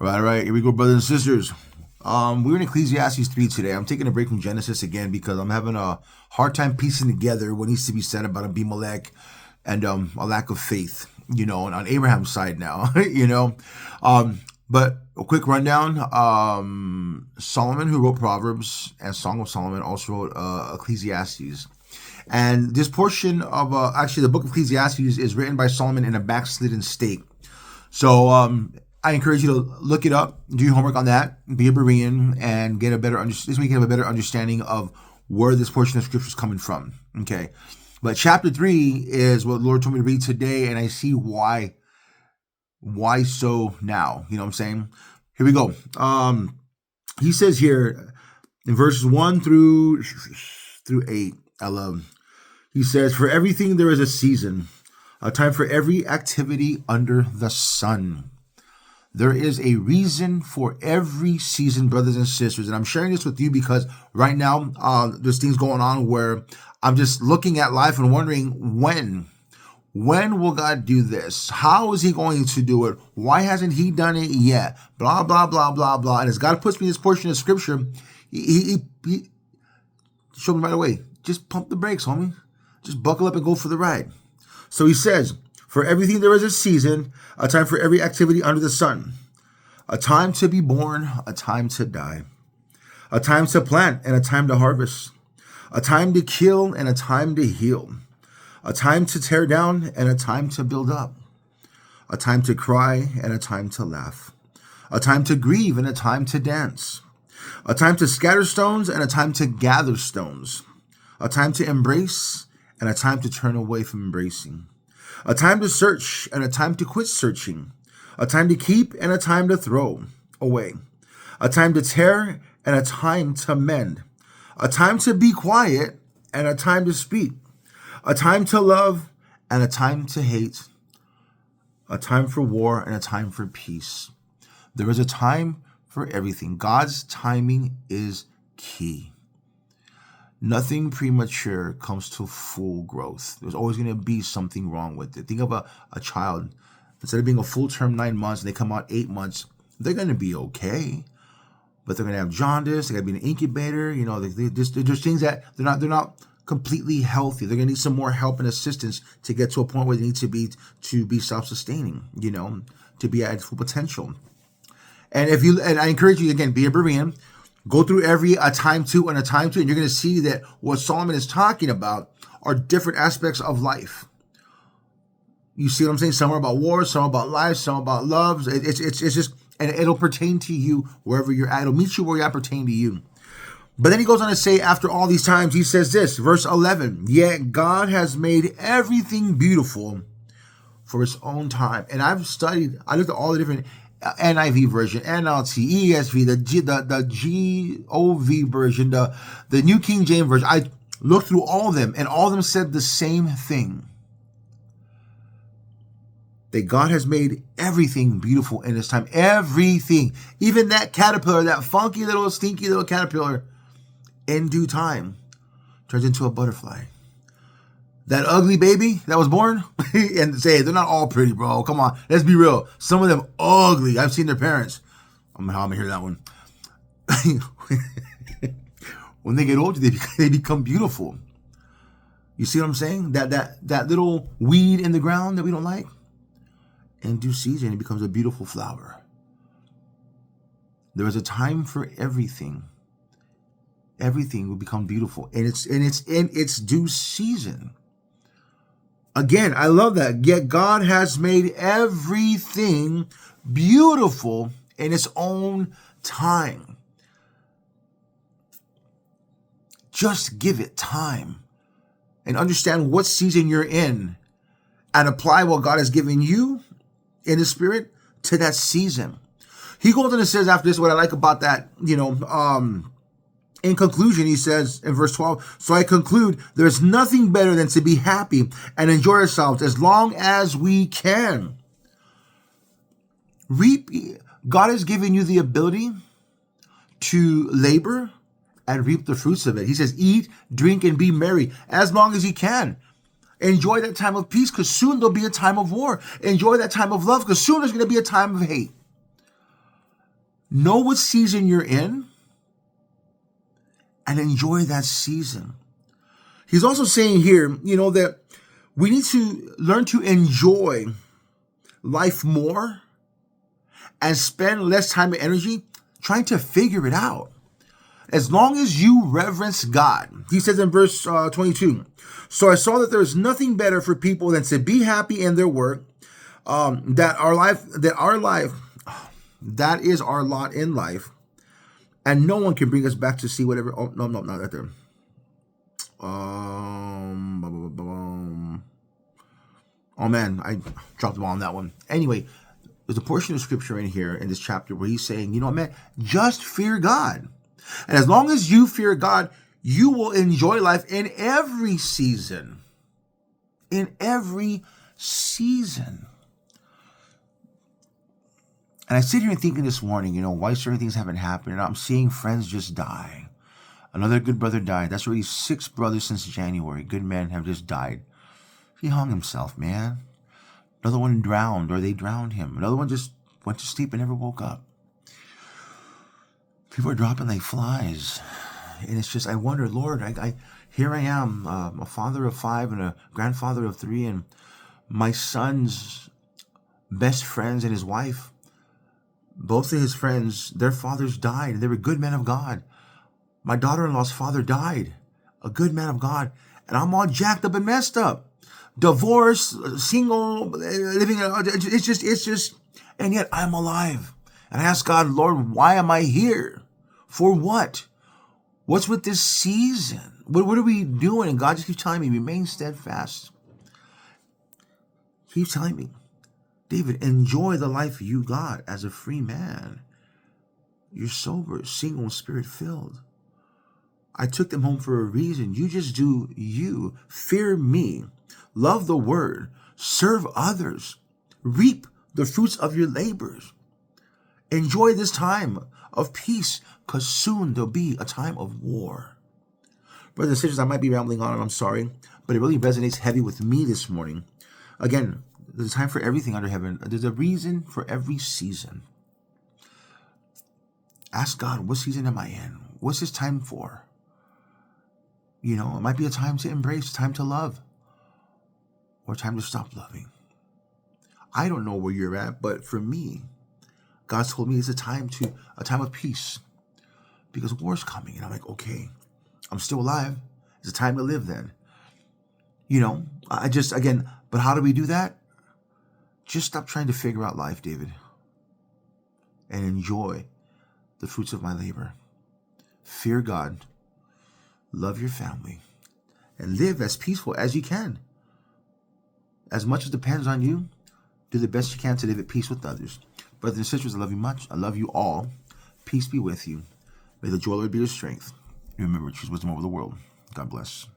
All right. Here we go, brothers and sisters. We're in Ecclesiastes 3 today. I'm taking a break from Genesis again because I'm having a hard time piecing together what needs to be said about Abimelech and a lack of faith, on Abraham's side now, But a quick rundown. Solomon, who wrote Proverbs and Song of Solomon, also wrote Ecclesiastes. And this portion of, actually, the book of Ecclesiastes is written by Solomon in a backslidden state. So I encourage you to look it up, do your homework on that, be a Berean, and get a better this way you can have a better understanding of where this portion of scripture is coming from. Okay, but chapter 3 is what the Lord told me to read today, and I see why. Why so now? You know what I'm saying? Here we go. He says here in verses 1 through 8. I love. He says, "For everything there is a season, a time for every activity under the sun. There is a reason for every season, brothers and sisters." And I'm sharing this with you because right now there's things going on where I'm just looking at life and wondering when will God do this? How is he going to do it? Why hasn't he done it yet? Blah, blah, blah, blah, blah. And as God puts me in this portion of scripture, he showed me right away. Just pump the brakes, homie. Just buckle up and go for the ride. So he says, "For everything there is a season, a time for every activity under the sun. A time to be born, a time to die. A time to plant and a time to harvest. A time to kill and a time to heal. A time to tear down and a time to build up. A time to cry and a time to laugh. A time to grieve and a time to dance. A time to scatter stones and a time to gather stones. A time to embrace and a time to turn away from embracing. A time to search and a time to quit searching. A time to keep and a time to throw away. A time to tear and a time to mend. A time to be quiet and a time to speak. A time to love and a time to hate. A time for war and a time for peace. There is a time for everything. God's timing is key. Nothing premature comes to full growth. There's always going to be something wrong with it. Think of a child. Instead of being a full term 9 months and they come out 8 months, they're going to be okay. But they're going to have jaundice. They're going to be in an incubator. There's things that they're not completely healthy. They're going to need some more help and assistance to get to a point where they need to be self-sustaining, to be at full potential. And I encourage you, again, be a Berean. Go through a time to and a time to, and you're going to see that what Solomon is talking about are different aspects of life. You see what I'm saying? Some are about war, some are about life, some about love. It's just, and it'll pertain to you wherever you're at. It'll meet you where you're at, pertain to you. But then he goes on to say, after all these times, he says this, verse 11, "Yet God has made everything beautiful for its own time." And I looked at all the different NIV version, NLT, ESV, the GOV version, the New King James version. I looked through all of them, and all of them said the same thing. That God has made everything beautiful in his time. Everything. Even that caterpillar, that funky little, stinky little caterpillar, in due time, turns into a butterfly. That ugly baby that was born, and say, they're not all pretty, bro. Come on, let's be real. Some of them ugly. I've seen their parents. I'm gonna hear that one. When they get older, they become beautiful. You see what I'm saying? That little weed in the ground that we don't like, in due season, it becomes a beautiful flower. There is a time for everything. Everything will become beautiful, and it's in its due season. Again, I love that. Yet God has made everything beautiful in its own time. Just give it time and understand what season you're in and apply what God has given you in the spirit to that season. He goes on and says after this, what I like about that, in conclusion, he says in verse 12, "So I conclude there is nothing better than to be happy and enjoy ourselves as long as we can." God has given you the ability to labor and reap the fruits of it. He says, eat, drink, and be merry as long as you can. Enjoy that time of peace because soon there'll be a time of war. Enjoy that time of love because soon there's going to be a time of hate. Know what season you're in and enjoy that season. He's also saying here, that we need to learn to enjoy life more and spend less time and energy trying to figure it out. As long as you reverence God, he says in verse 22, so I saw that there is nothing better for people than to be happy in their work, that is our lot in life, and no one can bring us back to see whatever. Oh, no, not right there. Oh man, I dropped the ball on that one. Anyway, there's a portion of scripture in here in this chapter where he's saying, man, just fear God. And as long as you fear God, you will enjoy life in every season. In every season. And I sit here and thinking this morning, why certain things haven't happened. And I'm seeing friends just die. Another good brother died. That's already 6 brothers since January. Good men have just died. He hung himself, man. Another one drowned, or they drowned him. Another one just went to sleep and never woke up. People are dropping like flies. And it's just, I wonder, Lord, here I am, a father of 5 and a grandfather of 3, and my son's best friends and his wife, both of his friends, their fathers died, and they were good men of God. My daughter-in-law's father died, a good man of God, and I'm all jacked up and messed up. Divorced, single, living, it's just, and yet I'm alive. And I ask God, Lord, why am I here? For what? What's with this season? What are we doing? And God just keeps telling me, remain steadfast. He keeps telling me, David, enjoy the life you got as a free man. You're sober, single, and spirit-filled. I took them home for a reason. You just do you. Fear me. Love the word. Serve others. Reap the fruits of your labors. Enjoy this time of peace, because soon there'll be a time of war. Brothers and sisters, I might be rambling on, and I'm sorry, but it really resonates heavy with me this morning. Again, there's a time for everything under heaven. There's a reason for every season. Ask God, what season am I in? What's this time for? It might be a time to embrace, time to love, or time to stop loving. I don't know where you're at, but for me, God told me it's a time of peace, because war's coming. And I'm like, okay, I'm still alive. It's a time to live then. But how do we do that? Just stop trying to figure out life, David, and enjoy the fruits of my labor. Fear God, love your family, and live as peaceful as you can. As much as depends on you, do the best you can to live at peace with others. Brothers and sisters, I love you much. I love you all. Peace be with you. May the joy of the Lord be your strength. Remember, choose wisdom over the world. God bless.